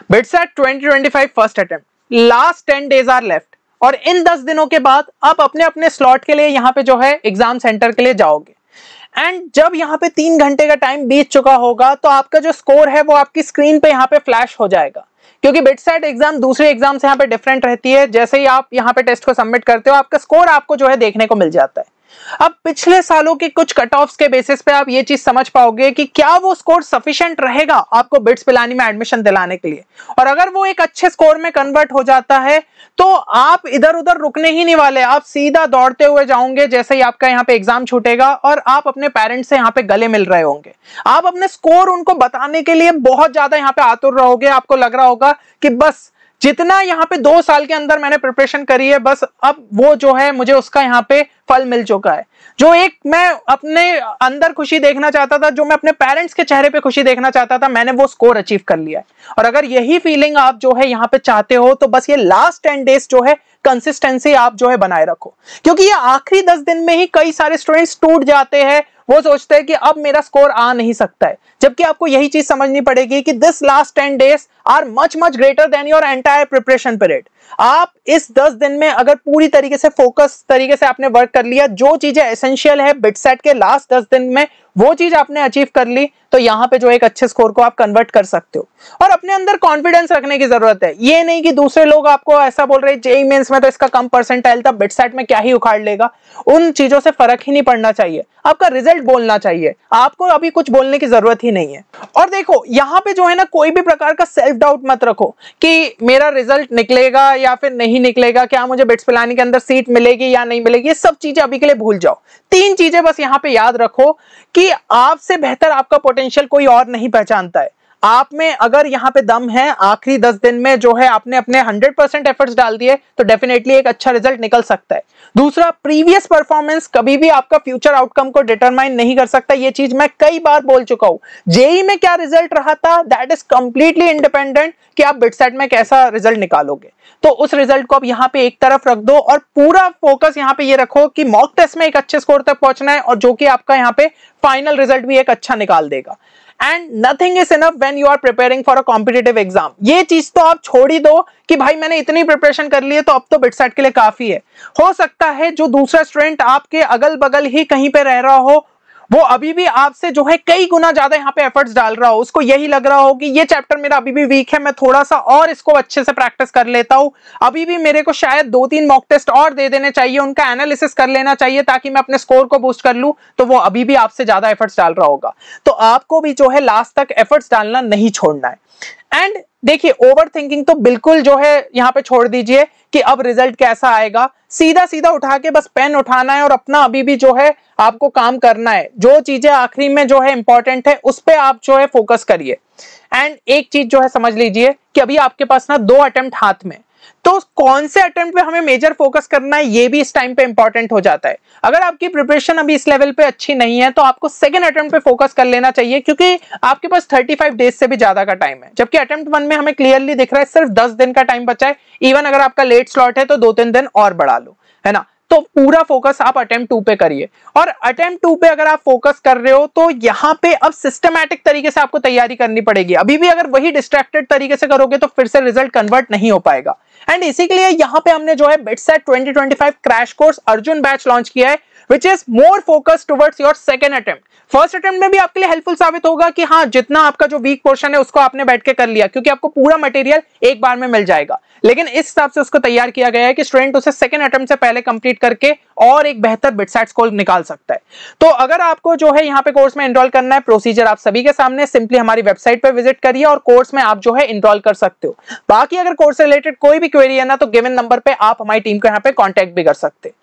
BITSAT 2025 first attempt, last 10 days are left और इन 10 दिनों के बाद आप अपने अपने स्लॉट के लिए यहाँ पे जो है एग्जाम सेंटर के लिए जाओगे। एंड जब यहाँ पे 3 घंटे का टाइम बीत चुका होगा तो आपका जो स्कोर है वो आपकी स्क्रीन पे यहाँ पे फ्लैश हो जाएगा, क्योंकि बिटसेट एग्जाम दूसरे एग्जाम से यहाँ पे डिफरेंट रहती है। जैसे ही आप यहाँ पे टेस्ट को सबमिट करते हो आपका स्कोर आपको जो है देखने को मिल जाता है। अब पिछले सालों के कुछ कट ऑफ्स के बेसिस पे आप ये चीज समझ पाओगे कि क्या वो स्कोर सफिशिएंट रहेगा आपको बिट्स पिलानी में एडमिशन दिलाने के लिए। और अगर वो एक अच्छे स्कोर में कन्वर्ट हो जाता है तो आप इधर उधर रुकने ही नहीं वाले, आप सीधा दौड़ते हुए जाओगे जैसे ही आपका यहाँ पे एग्जाम छूटेगा और आप अपने पेरेंट्स से यहाँ पे गले मिल रहे होंगे। आप अपने स्कोर उनको बताने के लिए बहुत ज्यादा यहाँ पे आतुर रहोगे। आपको लग रहा होगा कि बस जितना यहाँ पे 2 साल के अंदर मैंने प्रिपरेशन करी है बस अब वो जो है मुझे उसका यहाँ पे फल मिल चुका है। जो एक मैं अपने अंदर खुशी देखना चाहता था, जो मैं अपने पेरेंट्स के चेहरे पे खुशी देखना चाहता था, मैंने वो स्कोर अचीव कर लिया है। और अगर यही फीलिंग आप जो है यहाँ पे चाहते हो तो बस ये लास्ट 10 डेज जो है कंसिस्टेंसी आप जो है बनाए रखो, क्योंकि ये आखिरी 10 दिन में ही कई सारे स्टूडेंट्स टूट जाते हैं। वो सोचते हैं कि अब मेरा स्कोर आ नहीं सकता है, जबकि आपको यही चीज समझनी पड़ेगी कि this last 10 days are much much greater than your entire preparation period. आप इस 10 दिन में अगर पूरी तरीके से फोकस तरीके से आपने वर्क कर लिया, जो चीजें एसेंशियल है बिटसेट के लास्ट 10 दिन में वो चीज आपने अचीव कर ली, तो यहाँ पे जो एक अच्छे स्कोर को आप कन्वर्ट कर सकते हो। और अपने अंदर कॉन्फिडेंस रखने की जरूरत है। ये नहीं कि दूसरे लोग आपको ऐसा बोल रहे हैं जेईई मेंस में तो इसका कम परसेंटाइल था, बिटसेट में क्या ही उखाड़ लेगा, उन चीजों से फर्क ही नहीं पड़ना चाहिए। आपका रिजल्ट बोलना चाहिए, आपको अभी कुछ बोलने की जरूरत ही नहीं है। और देखो यहाँ पे जो है ना, कोई भी प्रकार का सेल्फ डाउट मत रखो कि मेरा रिजल्ट निकलेगा या फिर नहीं निकलेगा, क्या मुझे बिट्स पिलानी के अंदर सीट मिलेगी या नहीं मिलेगी, ये सब चीजें अभी के लिए भूल जाओ। 3 चीजें बस यहाँ पे याद रखो कि आपसे बेहतर आपका पोटेंशियल कोई और नहीं पहचानता है। आप में अगर यहाँ पे दम है, आखिरी 10 दिन में जो है आपने अपने 100% एफर्ट्स डाल दिए तो डेफिनेटली एक अच्छा रिजल्ट निकल सकता है। दूसरा, प्रीवियस परफॉर्मेंस कभी भी आपका फ्यूचर आउटकम को डिटरमाइन नहीं कर सकता। ये चीज मैं कई बार बोल चुका हूं। जेईई में क्या रिजल्ट रहा था दैट इज कंप्लीटली इंडिपेंडेंट कि आप बिटसेट में कैसा रिजल्ट निकालोगे। तो उस रिजल्ट को आप यहाँ पे एक तरफ रख दो और पूरा फोकस यहाँ पे ये रखो कि मॉक टेस्ट में एक अच्छे स्कोर तक पहुंचना है और जो कि आपका यहाँ पे फाइनल रिजल्ट भी एक अच्छा निकाल देगा। And nothing is enough when you are preparing for a competitive exam. ये चीज तो आप छोड़ ही दो कि भाई मैंने इतनी प्रिपरेशन कर ली है तो अब तो बिटसेट के लिए काफी है। हो सकता है जो दूसरा स्टूडेंट आपके अगल बगल ही कहीं पे रह रहा हो वो अभी भी आपसे जो है कई गुना ज्यादा यहाँ पे एफर्ट्स डाल रहा हो, उसको यही लग रहा हो कि ये चैप्टर मेरा अभी भी वीक है, मैं थोड़ा सा और इसको अच्छे से प्रैक्टिस कर लेता हूँ, अभी भी मेरे को शायद 2-3 मॉक टेस्ट और दे देने चाहिए, उनका एनालिसिस कर लेना चाहिए ताकि मैं अपने स्कोर को बूस्ट कर लूं, तो वो अभी भी आपसे ज्यादा एफर्ट्स डाल रहा होगा। तो आपको भी जो है लास्ट तक एफर्ट्स डालना नहीं छोड़ना है। एंड देखिए, ओवर थिंकिंग तो बिल्कुल जो है यहाँ पे छोड़ दीजिए कि अब रिजल्ट कैसा आएगा। सीधा सीधा उठा के बस पेन उठाना है और अपना अभी भी जो है आपको काम करना है। जो चीजें आखिरी में जो है इंपॉर्टेंट है उस पे आप जो है फोकस करिए। एंड एक चीज जो है समझ लीजिए कि अभी आपके पास ना 2 अटेम्प्ट हाथ में, तो कौन से अटेम्प्ट पे हमें मेजर फोकस करना है ये भी इस टाइम पे इंपॉर्टेंट हो जाता है। अगर आपकी प्रिपरेशन अभी इस लेवल पे अच्छी नहीं है तो आपको सेकंड अटेम्प्ट पे फोकस कर लेना चाहिए, क्योंकि आपके पास 35 डेज से भी ज्यादा का टाइम है, जबकि अटेम्प्ट 1 में हमें क्लियरली दिख रहा है सिर्फ 10 दिन का टाइम बचा है। इवन अगर आपका लेट स्लॉट है तो 2-3 दिन और बढ़ा लो, है ना। तो पूरा फोकस आप अटेम्प्ट 2 पे करिए। और अटेम्प्ट 2 पे अगर आप फोकस कर रहे हो तो यहाँ पे अब सिस्टमैटिक तरीके से आपको तैयारी करनी पड़ेगी। अभी भी अगर वही डिस्ट्रैक्टेड तरीके से करोगे तो फिर से रिजल्ट कन्वर्ट नहीं हो पाएगा। एंड इसी के लिए यहाँ पे हमने जो है BITSAT 2025 crash course Arjun batch launch किया है, which is more focused towards your second attempt। First attempt में भी आपके लिए हेल्पफुल साबित होगा कि हाँ, जितना आपका जो वीक पोर्शन है उसको आपने बैठ के कर लिया, क्योंकि आपको पूरा मटेरियल एक बार में मिल जाएगा। लेकिन इस हिसाब से उसको तैयार किया गया है कि स्टूडेंट उसे सेकंड अटेम्प्ट से पहले कंप्लीट करके और एक बेहतर बिटसेट स्कोर निकाल सकता है। तो अगर आपको जो है यहाँ पे कोर्स में एनरोल करना है, प्रोसीजर आप सभी के सामने, सिंपली हमारी वेबसाइट पे विजिट करिए और कोर्स में आप जो है एनरोल कर सकते हो। बाकी अगर कोर्स से रिलेटेड कोई भी क्वेरी है ना तो गिवन नंबर पे आप हमारी टीम को यहाँ पे कॉन्टेक्ट भी कर सकते हैं।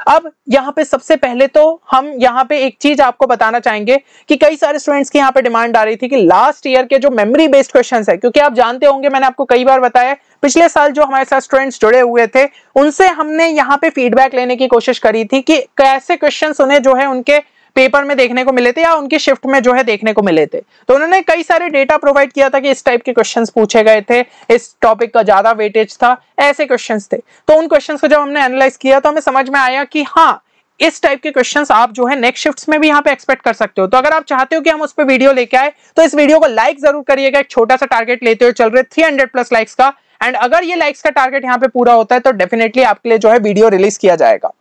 अब यहाँ पे सबसे पहले तो हम यहाँ पे एक चीज आपको बताना चाहेंगे कि कई सारे स्टूडेंट्स की यहाँ पे डिमांड आ रही थी कि लास्ट ईयर के जो मेमोरी बेस्ड क्वेश्चंस है, क्योंकि आप जानते होंगे मैंने आपको कई बार बताया पिछले साल जो हमारे साथ स्टूडेंट्स जुड़े हुए थे उनसे हमने यहाँ पे फीडबैक लेने की कोशिश करी थी कि कैसे क्वेश्चंस उन्हें जो है उनके पेपर में देखने को मिले थे या उनकी शिफ्ट में जो है देखने को मिले थे। तो उन्होंने कई सारे डेटा प्रोवाइड किया था कि इस टाइप के क्वेश्चंस पूछे गए थे, इस टॉपिक का ज्यादा वेटेज था, ऐसे क्वेश्चंस थे। तो उन क्वेश्चंस को जब हमने एनालाइज किया तो हमें समझ में आया कि हाँ, इस टाइप के क्वेश्चंस आप जो है नेक्स्ट शिफ्ट्स में भी यहाँ पे एक्सपेक्ट कर सकते हो। तो अगर आप चाहते हो कि हम उस पर वीडियो लेके आए तो इस वीडियो को लाइक जरूर करिएगा। एक छोटा सा टारगेट लेते हुए चल रहे 300+ लाइक्स का, एंड अगर ये लाइक्स का टारगेट यहाँ पे पूरा होता है तो डेफिनेटली आपके लिए जो है वीडियो रिलीज किया जाएगा।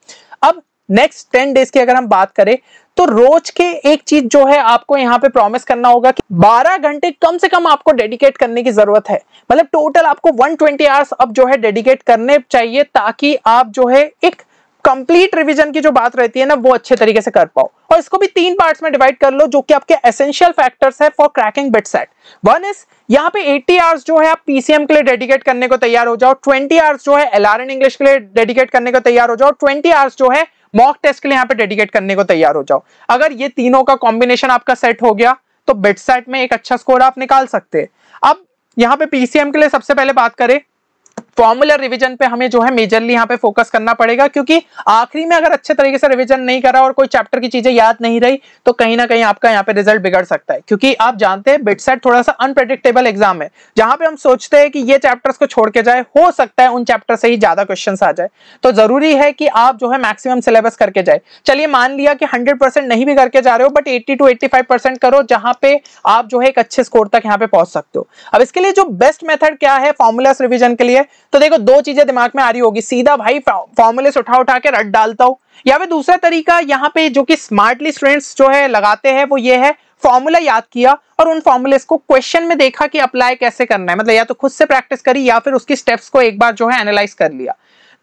अब नेक्स्ट 10 डेज की अगर हम बात करें तो रोज के एक चीज जो है आपको यहाँ पे प्रॉमिस करना होगा कि 12 घंटे कम से कम आपको डेडिकेट करने की जरूरत है। मतलब टोटल आपको 120 आवर्स अब जो है डेडिकेट करने चाहिए, ताकि आप जो है एक कंप्लीट रिवीजन की जो बात रहती है ना वो अच्छे तरीके से कर पाओ। और इसको भी 3 पार्ट्स में डिवाइड कर लो जो कि आपके एसेंशियल फैक्टर्स है for cracking BITSAT. One is यहाँ पे 80 आवर्स जो है आप पीसीएम के लिए डेडिकेट करने को तैयार हो जाओ, 20 आवर्स जो है एलआरएन इंग्लिश के लिए डेडिकेट करने को तैयार हो जाओ, 20 आवर्स जो है मॉक टेस्ट के लिए यहाँ पे डेडिकेट करने को तैयार हो जाओ। अगर ये तीनों का कॉम्बिनेशन आपका सेट हो गया तो बिटसेट में एक अच्छा स्कोर आप निकाल सकते हैं। अब यहाँ पे पीसीएम के लिए सबसे पहले बात करें, फॉर्मूला रिवीजन पे हमें जो है मेजरली यहाँ पे फोकस करना पड़ेगा, क्योंकि आखिरी में अगर अच्छे तरीके से रिवीजन नहीं करा और कोई चैप्टर की चीजें याद नहीं रही तो कहीं ना कहीं आपका यहाँ पे रिजल्ट बिगड़ सकता है। क्योंकि आप जानते हैं बिटसेट थोड़ा सा अनप्रेडिक्टेबल एग्जाम है, जहां पे हम सोचते हैं कि ये चैप्टर्स को छोड़ के जाए, हो सकता है उन चैप्टर से ही ज्यादा क्वेश्चन आ जाए। तो जरूरी है कि आप जो है मैक्सिमम सिलेबस करके जाए। चलिए मान लिया कि 100% नहीं भी करके जा रहे हो, बट 80 to 85% करो, जहां पे आप जो है एक अच्छे स्कोर तक यहाँ पे पहुंच सकते हो। अब इसके लिए जो बेस्ट मेथड क्या है फॉर्मूलास रिवीजन के लिए, तो देखो दो चीजें दिमाग में आ रही होगी, सीधा भाई फॉर्मूले से उठा के रट डालता हूं, या फिर दूसरा तरीका यहाँ पे जो कि स्मार्टली स्टूडेंट्स जो है लगाते हैं वो ये है, फॉर्मूला याद किया और उन फॉर्मूलेस को क्वेश्चन में देखा कि अप्लाई कैसे करना है, मतलब या तो खुद से प्रैक्टिस करी या फिर उसकी स्टेप्स को एक बार जो है एनालाइज कर लिया।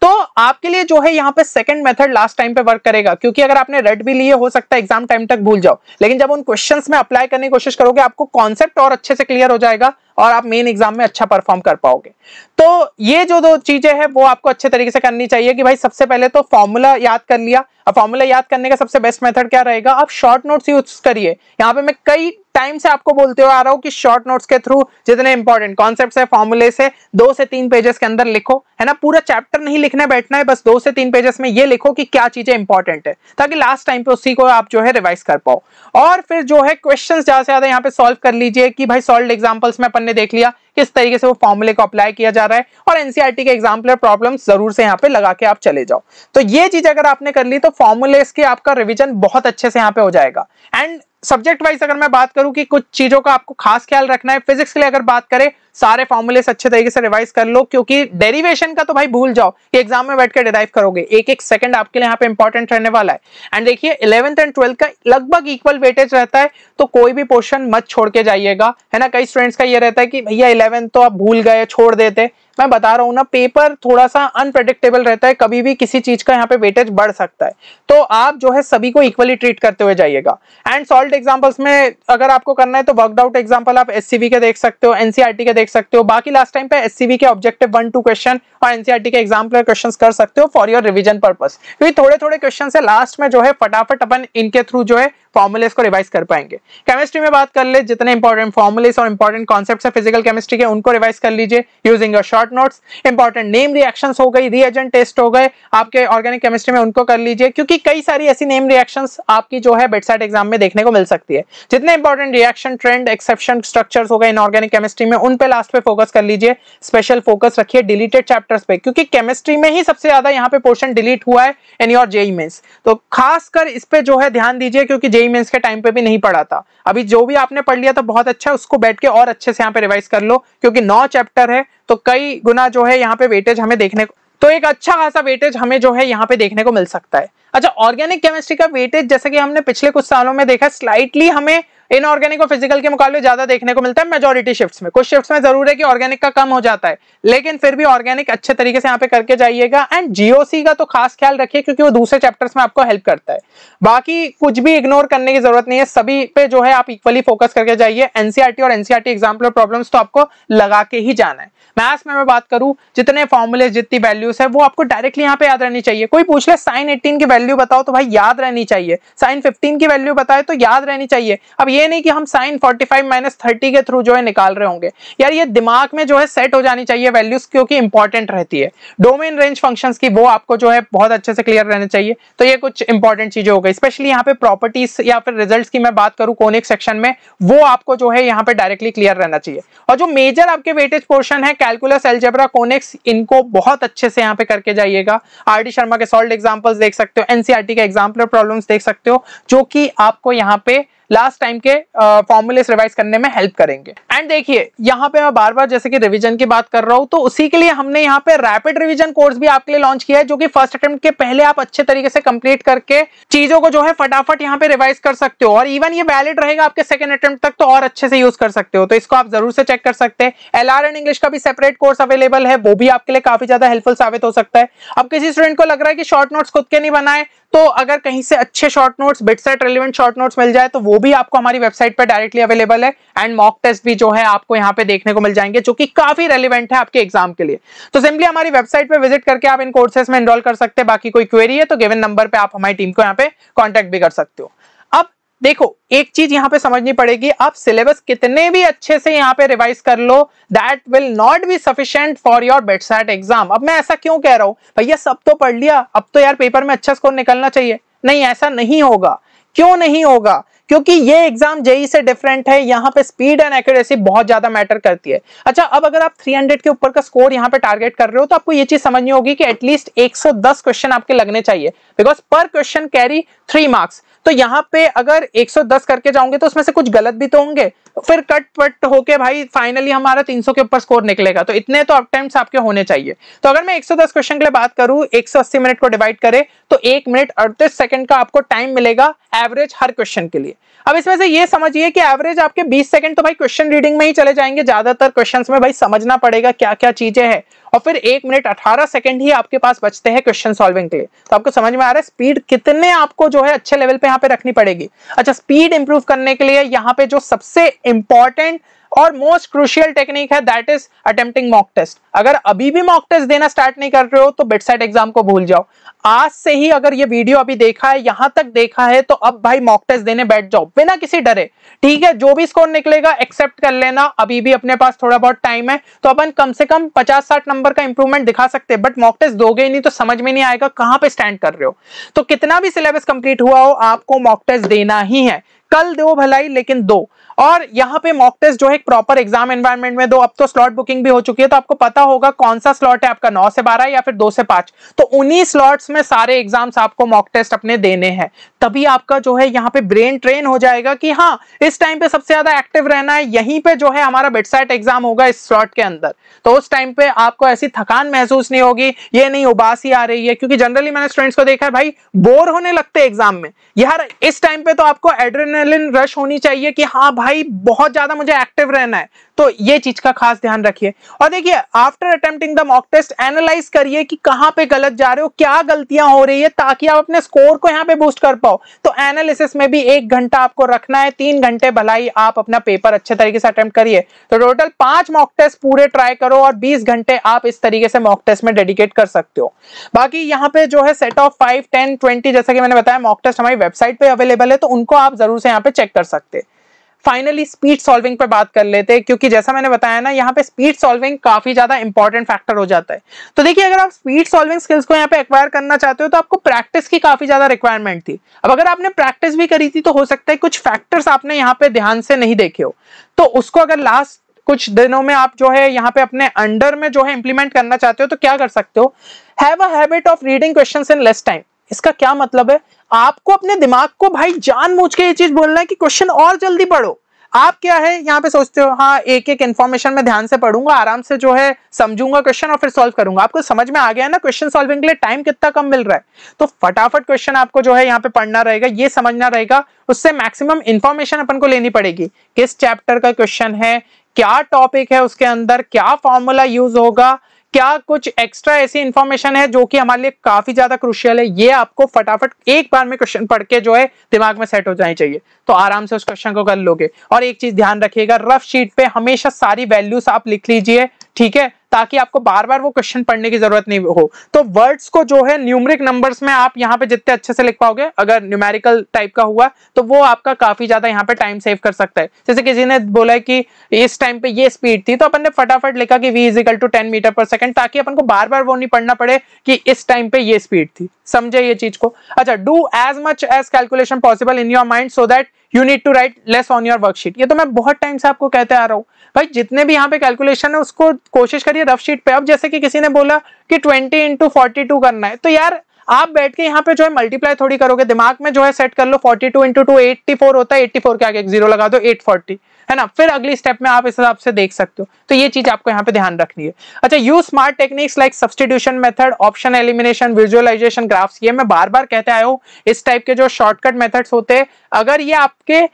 तो आपके लिए जो है यहाँ पे सेकंड मेथड लास्ट टाइम पे वर्क करेगा, क्योंकि अगर आपने रट भी लिए हो सकता है एग्जाम टाइम तक भूल जाओ, लेकिन जब उन क्वेश्चंस में अप्लाई करने की कोशिश करोगे आपको कॉन्सेप्ट और अच्छे से क्लियर हो जाएगा और आप मेन एग्जाम में अच्छा परफॉर्म कर पाओगे। तो ये जो दो चीजें हैं वो आपको अच्छे तरीके से करनी चाहिए कि भाई सबसे पहले तो फॉर्मूला याद कर लिया। अब फॉर्मूला याद करने का सबसे बेस्ट मेथड क्या रहेगा, आप शॉर्ट नोट्स यूज करिए। यहाँ पे मैं कई टाइम से आपको बोलते हुए आ रहा हूँ कि शॉर्ट नोट्स के थ्रू जितने इंपॉर्टेंट कॉन्सेप्ट्स है फॉर्मूले से 2 से 3 पेजेस के अंदर लिखो, है ना। पूरा चैप्टर नहीं लिखने बैठना है, बस 2 से 3 पेजेस में ये लिखो कि क्या चीजें इंपॉर्टेंट है, ताकि लास्ट टाइम पे उसी को आप जो है रिवाइज कर पाओ। और फिर जो है क्वेश्चंस ज्यादा से ज्यादा यहाँ पे सॉल्व कर लीजिए कि भाई सॉल्व एग्जांपल्स में अपन ने देख लिया किस तरीके से वो फॉर्मूले को अप्लाई किया जा रहा है, और एनसीईआरटी के एग्जाम्पलर प्रॉब्लम्स जरूर से यहाँ पे लगा के आप चले जाओ। तो ये चीज अगर आपने कर ली तो फॉर्मूलेस के आपका रिवीजन बहुत अच्छे से यहाँ पे हो जाएगा। एंड सब्जेक्ट वाइज अगर मैं बात करूं कि कुछ चीजों का आपको खास ख्याल रखना है, फिजिक्स के लिए अगर बात करें सारे फॉर्मूलेस अच्छे तरीके से रिवाइज कर लो, क्योंकि डेरिवेशन का तो भाई भूल जाओ कि एग्जाम में बैठ के डिराइव करोगे, एक एक सेकंड आपके लिए यहाँ पे इंपॉर्टेंट रहने वाला है। एंड देखिए 11th एंड 12th का लगभग इक्वल वेटेज रहता है, तो कोई भी पोर्शन मत छोड़ के जाइएगा, है ना। कई स्टूडेंट्स का ये रहता है कि भैया 11th तो आप भूल गए, छोड़ देते। मैं बता रहा हूं ना, पेपर थोड़ा सा अनप्रेडिक्टेबल रहता है, कभी भी किसी चीज का यहाँ पे वेटेज बढ़ सकता है, तो आप जो है सभी को इक्वली ट्रीट करते हुए जाइएगा। एंड सॉल्व एग्जांपल्स में अगर आपको करना है तो वर्कड आउट एग्जांपल आप एससीवी के देख सकते हो, एनसीईआरटी के देख सकते हो। बाकी लास्ट टाइम पे एससीवी के ऑब्जेक्टिव 1-2 क्वेश्चन और एनसीईआरटी के एग्जाम्पलर क्वेश्चंस कर सकते हो फॉर योर रिवीजन पर्पस, क्योंकि थोड़े थोड़े क्वेश्चन है लास्ट में जो है फटाफट अपन इनके थ्रू जो है फॉर्मूलेस को रिवाइज कर पाएंगे। केमिस्ट्री में बात कर ले, जितने इंपॉर्टेंट फॉर्मूलेस और इंपॉर्टेंट कॉन्सेप्ट्स है फिजिकल केमिस्ट्री के उनको रिवाइज कर लीजिए using your short notes. Important name reactions हो गई, रीएजेंट टेस्ट हो गए आपके ऑर्गेनिक केमिस्ट्री में, उनको कर लीजिए, क्योंकि कई सारी ऐसी नेम रिएक्शंस आपकी जो है बिटसेट एग्जाम में देखने को मिल सकती है। जितने important reaction, trend, exception, structures हो गए इनऑर्गेनिक केमिस्ट्री में, उन पे लास्ट पे फोकस कर लीजिए। स्पेशल फोकस रखिए डिलीटेड चैप्टर्स पे, क्योंकि केमिस्ट्री में ही सबसे ज्यादा यहाँ पे पोर्शन डिलीट हुआ है इन योर जेईई मेंस, तो खासकर इस पे जो है ध्यान दीजिए, क्योंकि जेईई मेंस के टाइम पे भी नहीं पढ़ा था। अभी जो भी आपने पढ़ लिया तो बहुत अच्छा है, उसको बैठ के और अच्छे से यहाँ पे रिवाइज कर लो, क्योंकि 9 चैप्टर है तो कई गुना जो है यहाँ पे वेटेज हमें देखने को, तो एक अच्छा खासा वेटेज हमें जो है यहाँ पे देखने को मिल सकता है। अच्छा, ऑर्गेनिक केमिस्ट्री का वेटेज जैसे कि हमने पिछले कुछ सालों में देखा, स्लाइटली हमें इनऑर्गेनिक और फिजिकल के मुकाबले ज्यादा देखने को मिलता है मेजॉरिटी शिफ्ट्स में। कुछ शिफ्ट्स में जरूर है कि ऑर्गेनिक का कम हो जाता है, लेकिन फिर भी ऑर्गेनिक अच्छे तरीके से यहाँ पे करके जाइएगा। एंड जीओसी का तो खास ख्याल रखिए, क्योंकि वो दूसरे चैप्टर्स में आपको हेल्प करता है। बाकी कुछ भी इग्नोर करने की जरूरत नहीं है, सभी पे जो है आप इक्वली फोकस करके जाइए। एनसीईआरटी और एनसीईआरटी एग्जाम्पलर प्रॉब्लम्स तो आपको लगा के ही जाना है। मैथ्स में मैं बात करूं, जितने फॉर्मूले, जितनी वैल्यूज है वो आपको डायरेक्टली यहाँ पे याद रहनी चाहिए। कोई पूछ ले साइन 18 की वैल्यू बताओ तो भाई याद रहनी चाहिए, साइन 15 की वैल्यू बताए तो याद रहनी चाहिए। अब ये नहीं कि हम sin 45 - 30 के थ्रू जो है निकाल रहे होंगे यार, ये दिमाग में जो है सेट हो जानी चाहिए वैल्यूज, क्योंकि इंपॉर्टेंट रहती है। डोमेन रेंज फंक्शंस की वो आपको जो है बहुत अच्छे से क्लियर रहने चाहिए। तो ये कुछ इंपॉर्टेंट चीजें हो गई, स्पेशली यहाँ पे प्रॉपर्टीज या फिर रिजल्ट्स की मैं बात करूं कोनिक सेक्शन में, वो आपको जो है यहाँ पे डायरेक्टली क्लियर रहना चाहिए। और जो मेजर आपके वेटेज पोर्शन है कैलकुलस, अलजेब्रा, कोनिक्स, इनको बहुत अच्छे से यहाँ पे करके जाइएगा। आर डी शर्मा के सॉल्व्ड एग्जांपल्स देख सकते हो, एनसीईआरटी के एग्जाम्पलर प्रॉब्लम्स देख सकते हो, जो कि आपको यहाँ पे लास्ट टाइम के फॉर्मूलेस रिवाइज करने में हेल्प करेंगे। एंड देखिए यहाँ पे मैं बार बार जैसे कि रिवीजन की बात कर रहा हूँ, तो उसी के लिए हमने यहाँ पे रैपिड रिवीजन कोर्स भी आपके लिए लॉन्च किया है, जो कि फर्स्ट अटेम्प्ट के पहले आप अच्छे तरीके से कंप्लीट करके चीजों को जो है फटाफट यहाँ पे रिवाइज कर सकते हो, और इवन ये वैलिड रहेगा आपके सेकंड अटेम्प्ट तक, तो और अच्छे से यूज कर सकते हो। तो इसको आप जरूर से चेक कर सकते हैं। एलआर एंड इंग्लिश का भी सेपरेट कोर्स अवेलेबल है, वो भी आपके लिए काफी ज्यादा हेल्पफुल साबित हो सकता है। अब किसी स्टूडेंट को लग रहा है कि शॉर्ट नोट्स खुद के नहीं बनाए, तो अगर कहीं से अच्छे short notes, BITSAT relevant short notes मिल जाए, तो वो भी आपको हमारी वेबसाइट पे डायरेक्टली अवेलेबल है। एंड मॉक टेस्ट भी जो है आपको यहाँ पे देखने को मिल जाएंगे, जो कि काफी रेलेवेंट है आपके एग्जाम के लिए। तो सिंपली हमारी वेबसाइट पे विजिट करके आप इन कोर्सेस में एनरोल कर सकते हैं। बाकी कोई क्वेरी है तो गिवन नंबर पे आप हमारी टीम को यहाँ पे कॉन्टेक्ट भी कर सकते हो। अब देखो एक चीज यहाँ पे समझनी पड़ेगी, आप सिलेबस कितने भी अच्छे से यहाँ पे रिवाइज कर लो, that will not be sufficient for your BITSAT exam. अब मैं ऐसा क्यों कह रहा हूँ, भैया सब तो पढ़ लिया, अब तो यार पेपर में अच्छा स्कोर निकलना चाहिए। नहीं, ऐसा नहीं होगा। क्यों नहीं होगा? क्योंकि ये एग्जाम जेईई से डिफरेंट है, यहाँ पे स्पीड एंड एक्यूरेसी बहुत ज्यादा मैटर करती है। अच्छा, अब अगर आप 300 के ऊपर का स्कोर यहाँ पे टारगेट कर रहे हो, तो आपको ये चीज समझनी होगी कि एटलीस्ट 110 क्वेश्चन आपके लगने चाहिए, बिकॉज पर क्वेश्चन कैरी 3 मार्क्स। तो यहाँ पे अगर 110 करके जाओगे तो उसमें से कुछ गलत भी तो होंगे, फिर कट पट होके भाई फाइनली हमारा 300 के ऊपर स्कोर निकलेगा। तो इतने तो अटेम्प्ट्स आपके होने चाहिए। तो अगर मैं 110 क्वेश्चन के लिए बात करूं, 180 मिनट को डिवाइड करें तो 1 मिनट 38 सेकंड का आपको टाइम मिलेगा एवरेज हर क्वेश्चन के लिए। अब इसमें से ये समझिए कि एवरेज आपके 20 सेकंड तो भाई क्वेश्चन रीडिंग में ही चले जाएंगे। ज्यादातर क्वेश्चंस में भाई समझना पड़ेगा क्या क्या चीजें हैं, और फिर 1 मिनट 18 सेकंड ही आपके पास बचते हैं क्वेश्चन सॉल्विंग के लिए। तो आपको समझ में आ रहा है स्पीड कितने आपको जो है अच्छे लेवल पे यहाँ पे रखनी पड़ेगी। अच्छा, स्पीड इंप्रूव करने के लिए यहाँ पे जो सबसे इंपॉर्टेंट और मोस्ट क्रूशियल टेक्निक है, that is attempting mock test. अगर अभी भी मॉक टेस्ट देना स्टार्ट नहीं कर रहे हो तो बिटसेट एग्जाम को भूल जाओ। आज से ही अगर ये वीडियो अभी देखा है, यहां तक देखा है, तो अब भाई मॉक टेस्ट देने बैठ जाओ बिना किसी डरे। ठीक है, जो भी स्कोर निकलेगा एक्सेप्ट कर लेना, अभी भी अपने पास थोड़ा बहुत टाइम है, तो अपन कम से कम 50-60 नंबर का इंप्रूवमेंट दिखा सकते हैं। बट मॉक टेस्ट दोगे ही नहीं तो समझ में नहीं आएगा कहां पे स्टैंड कर रहे हो। तो कितना भी सिलेबस कंप्लीट हुआ हो, आपको मॉक टेस्ट देना ही है। कल दो भलाई, लेकिन दो। और यहाँ पे मॉक टेस्ट जो है एक प्रॉपर एग्जाम एनवायरनमेंट में दो। अब तो स्लॉट बुकिंग भी हो चुकी है, तो आपको पता होगा कौन सा स्लॉट है आपका, 9 से 12 या फिर 2 से 5। तो उन्हीं स्लॉट्स में सारे एग्जाम्स आपको मॉक टेस्ट अपने देने हैं। तभी आपका जो है यहाँ पे ब्रेन ट्रेन हो जाएगा कि हाँ, इस टाइम पे सबसे ज्यादा एक्टिव रहना है, यहीं पे जो है हमारा बिटसेट एग्जाम होगा इस स्लॉट के अंदर। तो उस टाइम पे आपको ऐसी थकान महसूस नहीं होगी, ये नहीं उबासी आ रही है, क्योंकि जनरली मैंने स्टूडेंट्स को देखा है भाई बोर होने लगते एग्जाम में। यार इस टाइम पे तो आपको एड्रेनलिन रश होनी चाहिए कि हाँ भाई बहुत ज्यादा मुझे एक्टिव रहना है। तो ये चीज का खास ध्यान रखिए। और देखिए, after attempting the mock test analyse करिए कि कहां पे गलत जा रहे हो, क्या गलतियां हो रही है, ताकि आप अपने स्कोर को यहां पे बूस्ट कर पाओ। तो एनालिसिस में भी 1 घंटा आपको रखना है, 3 घंटे भलाई आप अपना पेपर अच्छे तरीके से अटेम्प्ट करिए। तो टोटल 5 मॉक टेस्ट पूरे ट्राई करो, और 20 घंटे आप इस तरीके से मॉक टेस्ट में डेडिकेट कर सकते हो। बाकी यहाँ पे जो है सेट ऑफ 5, 10, 20 जैसा कि मैंने बताया मॉक टेस्ट हमारी वेबसाइट पे अवेलेबल है, तो उनको आप जरूर से यहाँ पे चेक कर सकते हैं। फाइनली स्पीड सॉल्विंग पे बात कर लेते हैं, क्योंकि जैसा मैंने बताया ना, यहाँ पे स्पीड सॉल्विंग काफी ज्यादा इंपॉर्टेंट फैक्टर हो जाता है। तो देखिए, अगर आप स्पीड सॉल्विंग स्किल्स को यहाँ पे एक्वायर करना चाहते हो, तो आपको प्रैक्टिस की काफी ज्यादा रिक्वायरमेंट थी। अब अगर आपने प्रैक्टिस भी करी थी, तो हो सकता है कुछ फैक्टर्स आपने यहाँ पे ध्यान से नहीं देखे हो, तो उसको अगर लास्ट कुछ दिनों में आप जो है यहाँ पे अपने अंडर में जो है इंप्लीमेंट करना चाहते हो, तो क्या कर सकते हो, have a habit of reading questions in less time. इसका क्या मतलब है, आपको अपने दिमाग को भाई जानबूझ के ये चीज बोलना है कि क्वेश्चन और जल्दी पढ़ो। आप क्या है यहाँ पे सोचते हो, हाँ एक एक इन्फॉर्मेशन में ध्यान से पढ़ूंगा, आराम से जो है समझूंगा क्वेश्चन और फिर सॉल्व करूंगा। आपको समझ में आ गया ना क्वेश्चन सॉल्विंग के लिए टाइम कितना कम मिल रहा है। तो फटाफट क्वेश्चन आपको जो है यहाँ पे पढ़ना रहेगा, ये समझना रहेगा, उससे मैक्सिमम इंफॉर्मेशन अपन को लेनी पड़ेगी। किस चैप्टर का क्वेश्चन है, क्या टॉपिक है उसके अंदर, क्या फॉर्मूला यूज होगा, क्या कुछ एक्स्ट्रा ऐसी इंफॉर्मेशन है जो कि हमारे लिए काफी ज्यादा क्रूशियल है। ये आपको फटाफट एक बार में क्वेश्चन पढ़ के जो है दिमाग में सेट हो जानी चाहिए, तो आराम से उस क्वेश्चन को कर लोगे। और एक चीज ध्यान रखिएगा, रफ शीट पे हमेशा सारी वैल्यूज आप लिख लीजिए, ठीक है, ताकि आपको बार बार वो क्वेश्चन पढ़ने की जरूरत नहीं हो। तो वर्ड्स को जो है न्यूमेरिक नंबर्स में आप यहाँ पे जितने अच्छे से लिख पाओगे, अगर न्यूमेरिकल टाइप का हुआ तो वो आपका काफी ज्यादा यहाँ पे टाइम सेव कर सकता है। जैसे किसी ने बोला है कि इस टाइम पे ये स्पीड थी, तो अपन ने फटाफट लिखा कि v = 10 मीटर पर सेकंड, ताकि अपन को बार बार वो नहीं पढ़ना पड़े कि इस टाइम पे ये स्पीड थी। समझे ये चीज को? अच्छा, do as much as calculation possible in your mind so that you need to write less on your worksheet. ये तो मैं बहुत टाइम से आपको कहते आ रहा हूँ भाई, जितने भी यहाँ पे कैलकुलेशन है उसको कोशिश करिए रफ शीट पे। अब जैसे कि किसी ने बोला कि 20 × 42 करना है, तो यार आप बैठ के यहाँ पे जो है मल्टीप्लाई थोड़ी करोगे, दिमाग में जो है सेट कर लो 42 × 2 84 होता है, 84 के आगे एक जीरो लगा दो 840, है ना। फिर अगली स्टेप में आप इस हिसाब से देख सकते हो। तो ये चीज आपको यहाँ पे ध्यान रखनी है। अच्छा, use smart techniques like substitution method, option elimination, visualisation, graphs. ये मैं बार बार कहते आया हूँ, इस टाइप के जो शॉर्टकट मेथड्स होते हैं, अगर ये आपके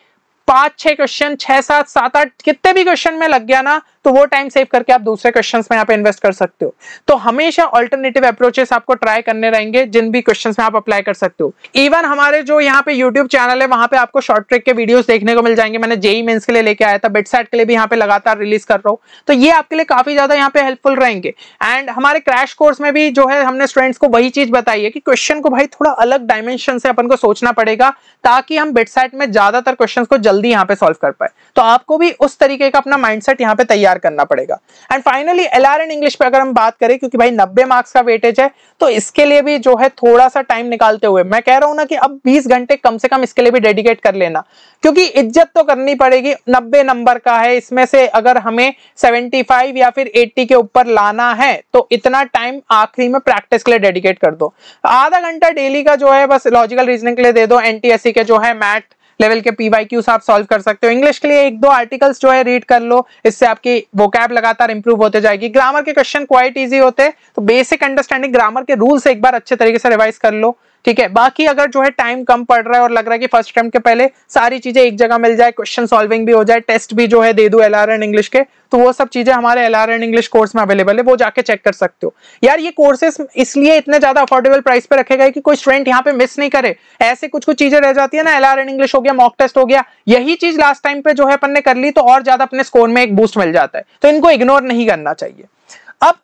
5-6 क्वेश्चन, 6-7, 7-8 कितने भी क्वेश्चन में लग गया ना, तो वो टाइम सेव करके आप दूसरे क्वेश्चंस में यहाँ पे इन्वेस्ट कर सकते हो। तो हमेशा अल्टरनेटिव अप्रोचेस आपको ट्राई करने रहेंगे जिन भी क्वेश्चंस में आप अप्लाई कर सकते हो। इवन हमारे जो यहाँ पे यूट्यूब चैनल है, वहां पे आपको शॉर्ट ट्रिक के वीडियोस देखने को मिल जाएंगे। मैंने जेईई मेंस के लिए लेके आया था, बिटसेट के लिए भी यहाँ पे लगातार रिलीज कर रहा हूँ, तो ये आपके लिए काफी ज्यादा यहाँ पे हेल्पफुल रहेंगे। एंड हमारे क्रैश कोर्स में भी जो है हमने स्टूडेंट्स को वही चीज बताई है कि क्वेश्चन को भाई थोड़ा अलग डायमेंशन से अपन को सोचना पड़ेगा, ताकि हम बिटसेट में ज्यादातर क्वेश्चन को जल्दी यहाँ पे सॉल्व कर पाए। तो आपको भी उस तरीके का अपना माइंडसेट यहाँ पे तैयार करना पड़ेगा। एंड फाइनली एलआरएन इंग्लिश पे अगर हम बात करें, क्योंकि भाई 90 मार्क्स का वेटेज है, तो इसके लिए भी जो है थोड़ा सा टाइम निकालते हुए मैं कह रहा हूं ना कि अब 20 घंटे कम से कम इसके लिए भी डेडिकेट कर लेना, क्योंकि इज्जत तो करनी पड़ेगी। 90 नंबर का है, इसमें से अगर हमें 75 या फिर 80 के ऊपर लाना है, तो इतना टाइम आखिरी में प्रैक्टिस के लिए डेडिकेट कर दो। आधा घंटा डेली का जो है बस लॉजिकल रीजनिंग के लिए दे दो। एनटीएससी के जो है मैथ लेवल के पीवाईक्यूज आप सॉल्व कर सकते हो। इंग्लिश के लिए 1-2 आर्टिकल्स जो है रीड कर लो, इससे आपकी वोकैब लगातार इंप्रूव होते जाएगी। ग्रामर के क्वेश्चन क्वाइट इजी होते हैं, तो बेसिक अंडरस्टैंडिंग ग्रामर के रूल्स एक बार अच्छे तरीके से रिवाइज कर लो, ठीक है। बाकी अगर जो है टाइम कम पड़ रहा है और लग रहा है कि फर्स्ट अटेम्प्ट के पहले सारी चीजें एक जगह मिल जाए, क्वेश्चन सॉल्विंग भी हो जाए, टेस्ट भी जो है दे दो एलआरएन इंग्लिश के, तो वो सब चीजें हमारे एलआरएन इंग्लिश कोर्स में अवेलेबल है, वो जाके चेक कर सकते हो। यार ये कोर्सेस इसलिए इतने ज्यादा अफोर्डेबल प्राइस पे रखे गए कि कोई स्टूडेंट यहाँ पे मिस नहीं करे। ऐसे कुछ कुछ चीजें रह जाती है ना, एलआरएन इंग्लिश हो गया, मॉक टेस्ट हो गया, यही चीज लास्ट टाइम पे जो है अपन ने कर ली, तो और ज्यादा अपने स्कोर में एक बूस्ट मिल जाता है। तो इनको इग्नोर नहीं करना चाहिए। अब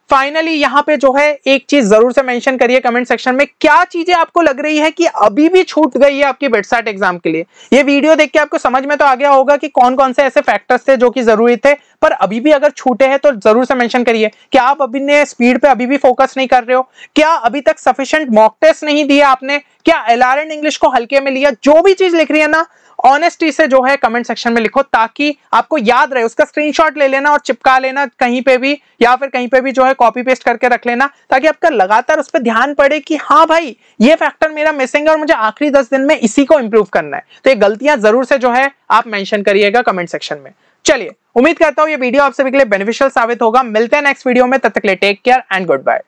फाइनली यहाँ पे जो है एक चीज जरूर से मेंशन करिए कमेंट सेक्शन में, क्या चीजें आपको लग रही है कि अभी भी छूट गई है आपकी बिटसेट एग्जाम के लिए। ये वीडियो देख के आपको समझ में तो आ गया होगा कि कौन कौन से ऐसे फैक्टर्स थे जो कि जरूरी थे, पर अभी भी अगर छूटे हैं तो जरूर से मेंशन करिए। क्या आप अभी ने स्पीड पे अभी भी फोकस नहीं कर रहे हो? क्या अभी तक सफिशिएंट मॉक टेस्ट नहीं दिया आपने? क्या एलआरएन इंग्लिश को हल्के में लिया? जो भी चीज लिख रही है ना, ऑनेस्टी से जो है कमेंट सेक्शन में लिखो, ताकि आपको याद रहे। उसका स्क्रीनशॉट ले लेना और चिपका लेना कहीं पे भी, या फिर कहीं पे भी जो है कॉपी पेस्ट करके रख लेना, ताकि आपका लगातार उस पर ध्यान पड़े कि हाँ भाई ये फैक्टर मेरा मिसिंग है और मुझे आखिरी 10 दिन में इसी को इंप्रूव करना है। तो ये गलतियां जरूर से जो है आप मेंशन करिएगा कमेंट सेक्शन में। चलिए, उम्मीद करता हूं ये वीडियो आप सभी के लिए बेनिफिशियल साबित होगा। मिलते हैं नेक्स्ट वीडियो में, तब तक के लिए take care and good bye.